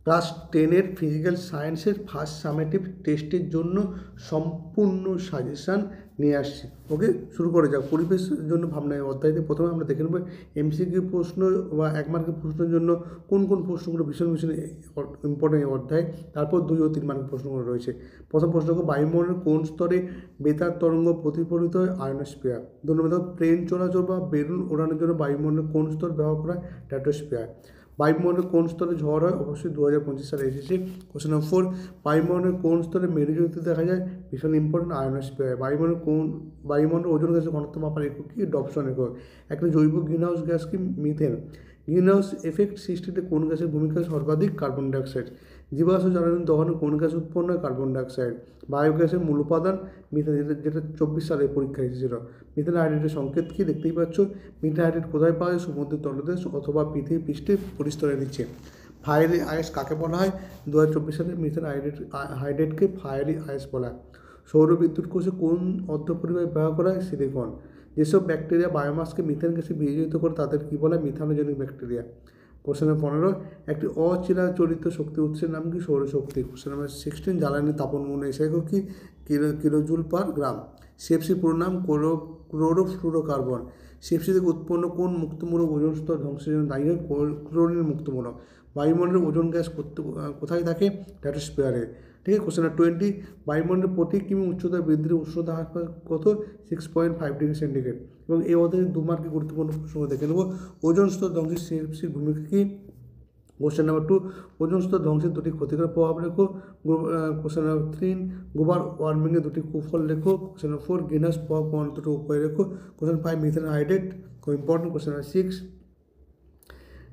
Class 10-এর physical সায়েন্সের first summative টেস্টের জন্য সম্পূর্ণ সাজেশান নিয়ে আসছি। ওকে, শুরু করে যাক। পরিবেশের জন্য ভাবনা এই অধ্যায়তে প্রথমে আমরা দেখে নেব এমসিকিউ প্রশ্ন বা 1 মার্কের প্রশ্নের জন্য কোন কোন প্রশ্নগুলো ভীষণ ভীষণ ইম্পর্টেন্ট এই অধ্যায়। তারপর 2 ও 3 মার্কের প্রশ্নগুলো রয়েছে। প্রথম প্রশ্ন হলো বায়ুমণ্ডলের কোন স্তরে বেতার তরঙ্গ প্রতিফলিত হয়? আয়নোস্ফিয়ার। 2 নম্বর প্লেন চলাচল বা বেলুন ওড়ানোর জন্য বায়ুমণ্ডলের কোন স্তর ব্যবহার করা হয়? স্ট্র্যাটোস্ফিয়ার। বায়ুমণ্ডলের কোন স্তরে ঝড় হয়? অবশ্যই 2025 সালে এসেছে। কোশ্চেন নম্বর 4, বায়ুমণ্ডলের কোন স্তরে মেরুজ্যোতি দেখা যায়? ভীষণ ইম্পর্টেন্ট, আয়নোস্ফিয়ার। বায়ুমণ্ডল ওজন গ্যাসের ঘনত্ব মাপার একক কি? ডবসন একক। একটা জৈব গ্রিনহাউস গ্যাস কি? মিথেন। গ্রিনহাউস এফেক্ট সৃষ্টিতে কোন গ্যাসের ভূমিকা সর্বাধিক? Carbon dioxide. জীবাশ্ম জ্বালানি দহনে কোন গ্যাস উৎপন্ন হয়? Carbon dioxide. বায়োগ্যাসের মূল উপাদান মিথেন, যেটা 24 সালে পরীক্ষা এসেছিল। মিথেন হাইড্রেটের সংকেত কি? দেখতেই পাচ্ছ। মিথেন হাইড্রেট কোথায় পাওয়া যায়? সমুদ্রের তলদেশ অথবা পৃথিবী পৃষ্ঠে পরিস্তরের নিচে। ফায়ারি আইস কাকে বলা হয়? 2024 সালে মিথেন হাইড্রেটকে ফায়ারি আইস বলা হয়। সৌর বিদ্যুৎ কোষে কোন অর্ধপরিবাহী ব্যবহার করা হয়? সিলিকন। যেসব ব্যাকটেরিয়া বায়োমাসকে মিথেন গ্যাসে বিয়োজিত করে তাদের কী বলা হয়? Methanogenic bacteria. কোশ্চেন নম্বর 15, একটি অচিরাচরিত শক্তি উৎসের নাম কি? সৌরশক্তি। কোশ্চেন নম্বর 16, জ্বালানি তাপন মূল্য এসেছে কি? কিলোজুল পার গ্রাম। সেপসি পুরো নাম ক্লোরোফ্লুরোকার্বন। সেপসি থেকে উৎপন্ন কোন মুক্তমূলক ওজোন স্তর ধ্বংসের জন্য দায়ী হয়? ক্লোরিন মুক্তমূলক। বায়ুমণ্ডলের ওজোন গ্যাস কোথায় থাকে? স্ট্র্যাটোস্ফিয়ারে। ঠিক আছে। কোশ্চেন নম্বর 20, বায়ুমণ্ডলের প্রতি কিমি উচ্চতা বৃদ্ধির উষ্ণতা হার কত? 6.5 ডিগ্রি সেন্টিগ্রেড। এবং এই অধ্যায়ে 2 মার্কের গুরুত্বপূর্ণ প্রশ্ন দেখে নেব। ওজোন স্তর ধ্বংসের সেপসির ভূমিকা কী? কোশ্চেন নম্বর 2, ওজোন স্তর ধ্বংসের 2টি ক্ষতিকর প্রভাব লেখো। কোশ্চেন নম্বর 3, গ্লোবাল ওয়ার্মিংয়ের 2টি কুফল লেখো। কোশ্চেন নম্বর 4, গ্রিনহাউস প্রভাব কমানোর 2টি উপায় লেখো। কোশ্চেন 5, মিথেন হাইড্রেট খুব ইম্পর্টেন্ট। কোশ্চেন নম্বর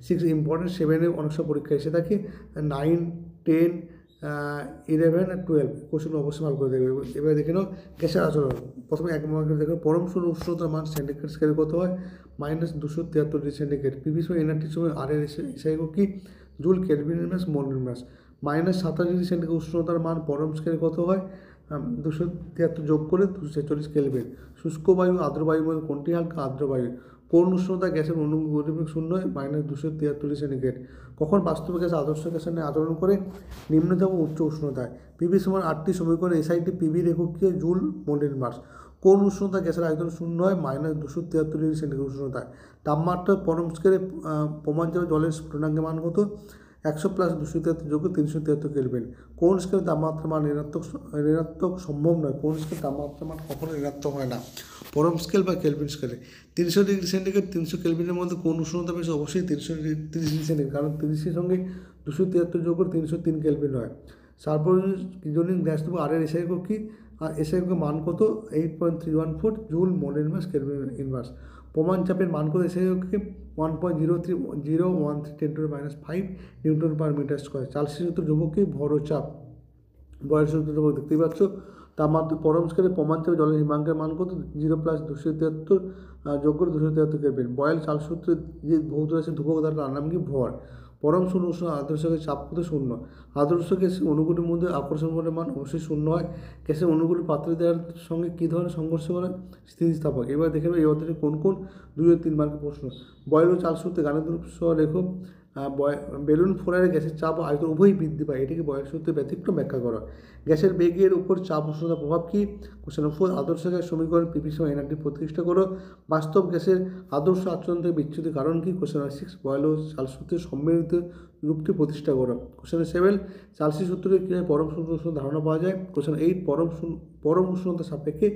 6 ইম্পর্টেন্ট, 7-এ অনেক সময় পরীক্ষা এসে থাকে। 9, 10, 11 আর 12 কোশ্চেন অবশ্যই ভালো করে দেখবে। এবার দেখে নাও গ্যাসের আচরণ। প্রথমে 1 মার্কের দেখো, পরম সৌর উষ্ণতার মান সেন্টিগ্রেড স্কেলে কত হয়? -273 ডিগ্রি সেন্টিগ্রেড। পিভি সময় এনআরটির সময় আর এর এসআই কি? Joule kelvin inverse mole inverse. -27 degree centigrade উষ্ণতার মান পরম স্কেলে কত হয়? 273 যোগ করে 246 কেলভিন। শুষ্ক বায়ু, আর্দ্র বায়ুর মধ্যে কোনটি হালকা? আর্দ্র বায়ু। কোন উষ্ণতা গ্যাসের অনুগতিবেগ শূন্য হয়? -273 ডিগ্রি সেন্টিগ্রেড। কখন বাস্তব গ্যাস আদর্শ গ্যাসের ন্যায় আচরণ করে? নিম্নচাপ ও উচ্চ উষ্ণতায়। পিভি সমান 8টি সমীকরণ এসআইটি পিভির একক কি? Joule mole inverse. কোন উষ্ণতা গ্যাসের আয়তন শূন্য হয়? -273 ডিগ্রি সেন্টিগ্রেড উষ্ণতায়। তাপমাত্রা পরম স্কেলে প্রমাণচাপে জলের স্ফুটনাঙ্কের মান কত? 100 + 273 যোগ 373 কেলভিন। কোন স্কেলে তাপমাত্রা মান ঋণাত্মক সম্ভব নয়? কোন স্কেলে তাপমাত্রা মান কখনো ঋণাত্মক হয় না? পরম স্কেল বা কেলভিন স্কেলে। 300 ডিগ্রি সেন্টিগ্রেড 300 কেলভিনের মধ্যে কোন উষ্ণতা বেশি? অবশ্যই 30 ডিগ্রি সেন্টিগ্রেড, কারণ 30-এর সঙ্গে 273 যোগ করে 303 কেলভিন হয়। সার্বজনীন গ্যাস দেবো আর এর এসআই কি? আর এসআই মান কত? 8.314 joule mole inverse kelvin inverse. প্রমাণ চাপের মান কত? SI 1.03013 × 10⁻5 newton per metre square. চার্লসের সূত্র ধ্রুবক কি? ভর ও চাপ। বয়সের সূত্র ধ্রুবক দেখতেই পাচ্ছ। তাপমাত্রা পরম স্কেলে প্রমাণ চাপে জলের হিমাঙ্কের মান কত? 0 + 273 যোগ করে 273 কেলভিন। বয়েল চার্লস সূত্রে যে ভৌত রাশির ধ্রুবক তার নাম কি? ভর। পরম শূন্য উষ্ণ আদর্শ গ্যাসের চাপ কত? 0। আদর্শ গ্যাসের অণুগুলির মধ্যে আকর্ষণ বলের মান অবশ্যই 0 হয়। গ্যাসের অণুগুলি পাত্রে দেওয়ার সঙ্গে কী ধরনের সংঘর্ষ করে? স্থিতিস্থাপক। এবার দেখে নেব এই অধ্যায়ে কোন কোন 2 ও 3 মার্কের প্রশ্ন। বয়েল ও চার্লস সূত্রে গাণিতিক রূপ সহ লেখো। বেলুন ফোড়ারে গ্যাসের চাপ ও আয়তন উভয়ই বৃদ্ধি পায়, এটিকে বয়েল সূত্রে ব্যতিক্রম ব্যাখ্যা করা। গ্যাসের বেগের উপর চাপ উষ্ণতার প্রভাব কী? কোশ্চেন নম্বর 4, আদর্শ গ্যাস সমীকরণ পিভি সমান এনআরটি প্রতিষ্ঠা করো। বাস্তব গ্যাসের আদর্শ আচরণ থেকে বিচ্যুতির কারণ কী? কোশ্চেন নম্বর 6, বয়েল ও চার্লস সূত্রের সম্মিলিত রূপটি প্রতিষ্ঠা করো। কোশ্চেন নম্বর 7, চার্লসের সূত্রে কীভাবে পরম শূন্য উষ্ণতার ধারণা পাওয়া যায়? কোশ্চেন 8, পরম উষ্ণতার সাপেক্ষে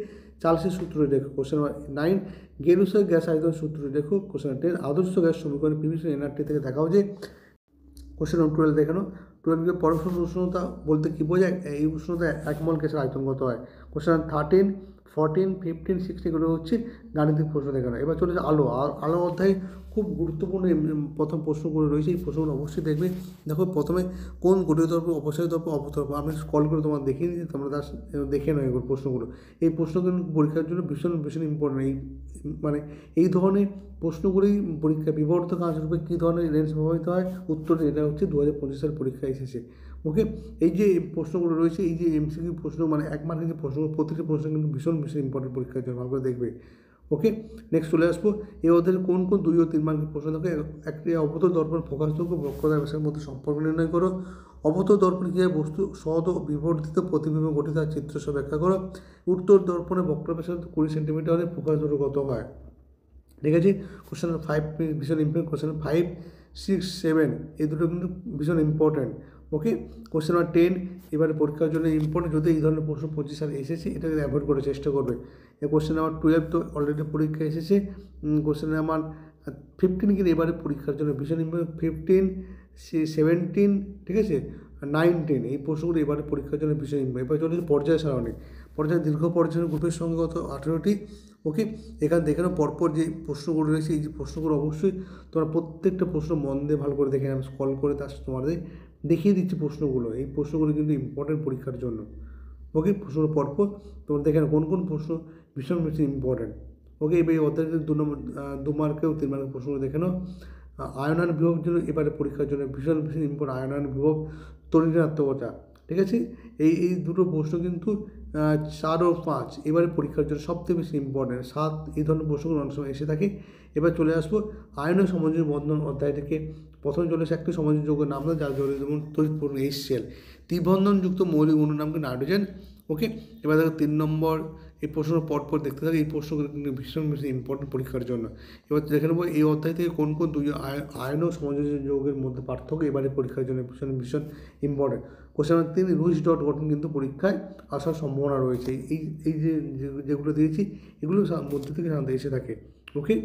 চার্লসের সূত্রটি দেখো। কোশ্চেন নম্বর 9, গেরুসের গ্যাস আয়তন সূত্রটি দেখো। কোশ্চেন নম্বর 10, আদর্শ গ্যাস সমীকরণ পিভি সমান এনআরটি থেকে দেখাও যে। কোশ্চেন নম্বর 12 দেখানো। 12 পরম শূন্য উষ্ণতা বলতে কী বোঝায়? এই উষ্ণতা 1 মোল গ্যাসের আয়তন কত হয়? কোশ্চেন 13, 14, 15, 16 এগুলো হচ্ছে গাণিতিক প্রশ্ন দেখানো। এবার চলে যায় আলো অধ্যায়ে খুব গুরুত্বপূর্ণ প্রথম প্রশ্নগুলো রয়েছে, এই প্রশ্নগুলো অবশ্যই দেখবে। দেখো প্রথমে কোন গঠিত তরফ, অপসারিত তরফ, অবতরফ। আমি কল করে তোমার দেখিয়ে দিই, তোমরা দেখে নাও এগুলো প্রশ্নগুলো। এই প্রশ্নগুলো পরীক্ষার জন্য ভীষণ ভীষণ ইম্পর্টেন্ট। এই ধরনের প্রশ্নগুলি পরীক্ষা বিবর্ধ কাজরূপে কী ধরনের লেন্স ব্যবহৃত হয়? উত্তর এটা হচ্ছে 2025 সাল পরীক্ষা এসেছে। ওকে, এই যে প্রশ্নগুলো রয়েছে, এই যে এমসিকিউ প্রশ্ন 1 মার্কের যে প্রশ্ন, প্রতিটি প্রশ্ন কিন্তু ভীষণ ভীষণ ইম্পর্টেন্ট পরীক্ষার জন্য, ভালো করে দেখবে। ওকে, নেক্সট চলে আসবো এই অধ্যায়ে কোন 2 ও 3 মার্কের প্রশ্ন থাকে। একটি অবতল দর্পণ ফোকাসযোগ্য বক্রতা ব্যাসের মধ্যে সম্পর্ক নির্ণয় করো। অবতল দর্পণে কীভাবে বস্তু সহজ ও বিবর্ধিত প্রতিবিম্ব গঠিত আর চিত্র সহ ব্যাখ্যা করো। উত্তর দর্পণে বক্র ব্যাসার্ধ 20 সেন্টিমিটার হলে ফোকাস দূরত্ব কত হয়। ঠিক আছে, কোশ্চেন 5 ভীষণ ইম্পর্টেন্ট, কোশ্চেন 5, 6, 7 এই দুটো কিন্তু ভীষণ ইম্পর্টেন্ট। ওকে, কোশ্চেন 10 এবারে পরীক্ষার জন্য ইম্পর্টেন্ট, যদি এই ধরনের প্রশ্ন 25 সালে এসেছে এটাকে অ্যাভয়েড করার চেষ্টা করবে। এই কোশ্চেন নাম্বার 12 তো অলরেডি পরীক্ষা এসেছে। কোশ্চেন নাম্বার 15 কিন্তু এবারে পরীক্ষার জন্য ভীষণ ইম্পর্টেন্ট। 15, 17, ঠিক আছে, 19 এই প্রশ্নগুলো এবারে পরীক্ষার জন্য ভীষণ ইম্পর্টেন্ট। এবার চলে পর্যায় সারণী, পর্যায় দীর্ঘ পর্যায়ের গ্রুপের সঙ্গে কত 18টি। ওকে, এখানে দেখে নাও পরপর যে প্রশ্নগুলো রয়েছে, এই যে প্রশ্নগুলো অবশ্যই তোমরা প্রত্যেকটা প্রশ্ন মন দিয়ে ভালো করে দেখে আমি স্ক্রল করে তার তোমাদের দেখিয়ে দিচ্ছি প্রশ্নগুলো। এই প্রশ্নগুলো কিন্তু ইম্পর্টেন্ট পরীক্ষার জন্য। ওকে, প্রশ্নগুলো পরপর তোমরা দেখে নাও কোন কোন প্রশ্ন ভীষণ ভীষণ ইম্পর্টেন্ট। ওকে, এবার এই অধ্যায় 2 মার্কেও 3 মার্কের প্রশ্নগুলো দেখে নাও। আয়নায়ন বিভবের জন্য এবারে পরীক্ষার জন্য ভীষণ ভীষণ ইম্পর্টেন্ট আয়নায়ন বিভব, তড়িৎ-ঋণাত্মকতা। ঠিক আছে, এই দুটো প্রশ্ন কিন্তু 4 ও 5 এবারে পরীক্ষার জন্য সবথেকে বেশি ইম্পর্টেন্ট। 7 এই ধরনের প্রশ্নগুলো অনেক সময় এসে থাকে। এবার চলে আসবো আয়নীয় সমযোজী বন্ধন অধ্যায় থেকে। প্রথমে চলে আসে একটি সমযোজী যৌগের নাম দাও যার জন্য যেমন তড়িৎপূর্ণ HCl, ত্রিবন্ধনযুক্ত মৌলিক অণুর নাম কি নাইট্রোজেন। ওকে, এবার দেখো 3 নম্বর এই প্রশ্ন পরপর দেখতে থাকে, এই প্রশ্নগুলো কিন্তু ভীষণ ভীষণ ইম্পর্টেন্ট পরীক্ষার জন্য। এবার দেখে নেবো এই অধ্যায় থেকে কোন 2 আয়নীয় সমযোজী যৌগের মধ্যে পার্থক্য এবারে পরীক্ষার জন্য ভীষণ ভীষণ important. Question number 3 Ruiz dot গঠন কিন্তু পরীক্ষায় আসার সম্ভাবনা রয়েছে। এই যেগুলো দিয়েছি এগুলো মধ্যে থেকে সাধারণত এসে থাকে। ওকে।